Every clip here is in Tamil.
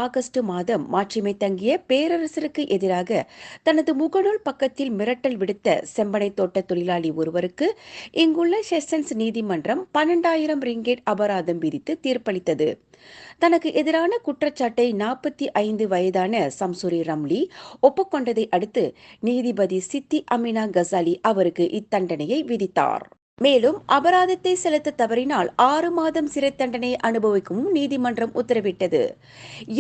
ஆகஸ்ட் மாதம் மாட்சிமை தங்கிய பேரரசருக்கு எதிராக தனது முகநூல் பக்கத்தில் மிரட்டல் விடுத்த செம்பனை தோட்ட தொழிலாளி ஒருவருக்கு இங்குள்ள செஷன்ஸ் நீதிமன்றம் 12,000 ரிங்கெட் அபராதம் விதித்து தீர்ப்பளித்தது. தனக்கு எதிரான குற்றச்சாட்டை 45 வயதான சம்சுரி ரம்லி ஒப்புக்கொண்டதை அடுத்து நீதிபதி சித்தி அமினா கசாலி அவருக்கு இத்தண்டனையை விதித்தார். மேலும் அபராதத்தை செலுத்த தவறினால் 6 மாதம் சிறை தண்டனை அனுபவிக்கவும் நீதிமன்றம் உத்தரவிட்டது.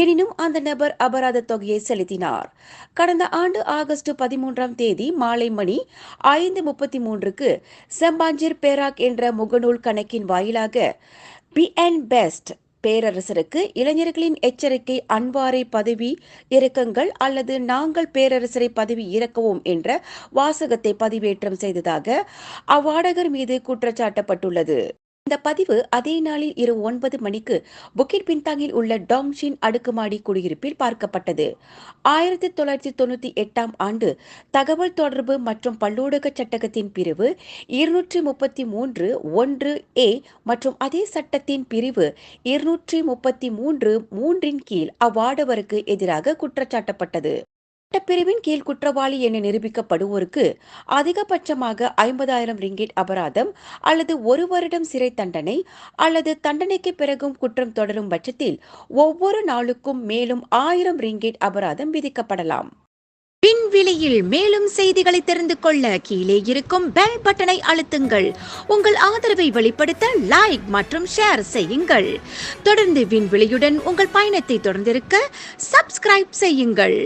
எனினும் அந்த நபர் அபராத தொகையை செலுத்தினார். கடந்த ஆண்டு ஆகஸ்ட் 13ஆம் தேதி மாலை மணி 5:33க்கு செம்பாஞ்சிர் பேராக் என்ற முகநூல் கணக்கின் வாயிலாக பி அண்ட் பெஸ்ட் பேரரசருக்கு இளைஞர்களின் எச்சரிக்கை, அன்வாரை பதவி இறக்குங்கள் அல்லது நாங்கள் பேரரசரை பதவி இறக்குவோம் என்ற வாசகத்தை பதிவேற்றம் செய்ததாக அவ்வாடகர் மீது குற்றச்சாட்டப்பட்டுள்ளது. இந்த பதிவு அதே நாளில் இரவு 9 மணிக்கு புக்கிட் பின்தாங்கில் உள்ள டாங்ஷின் அடுக்குமாடி குடியிருப்பில் பார்க்கப்பட்டது. 1998ஆம் ஆண்டு தகவல் தொடர்பு மற்றும் பல்லூடக சட்டகத்தின் பிரிவு 233(1)A மற்றும் அதே சட்டத்தின் பிரிவு 233(3)இன் கீழ் அவ்வாடவருக்கு எதிராக குற்றச்சாட்டப்பட்டது. சட்டப்பிரிவின் கீழ் குற்றவாளி என நிரூபிக்கப்படுவோருக்கு அதிகபட்சமாக 50,000 ரிங்கெட் அபராதம் அல்லது 1 வருடம் சிறை தண்டனை அல்லது தண்டனைக்கு பிறகும் குற்றம் தொடரும் பட்சத்தில் ஒவ்வொரு நாளுக்கும் மேலும் 1000 ரிங்கெட் அபராதம் விதிக்கப்படலாம். விண்வெளியில் மேலும் செய்திகளை தெரிந்து கொள்ள கீழே இருக்கும் பெல் பட்டனை அழுத்துங்கள். உங்கள் ஆதரவை வெளிப்படுத்த லைக் மற்றும் ஷேர் செய்யுங்கள். தொடர்ந்து விண்வெளியுடன் உங்கள் பயணத்தை தொடர்ந்திருக்க சப்ஸ்கிரைப் செய்யுங்கள்.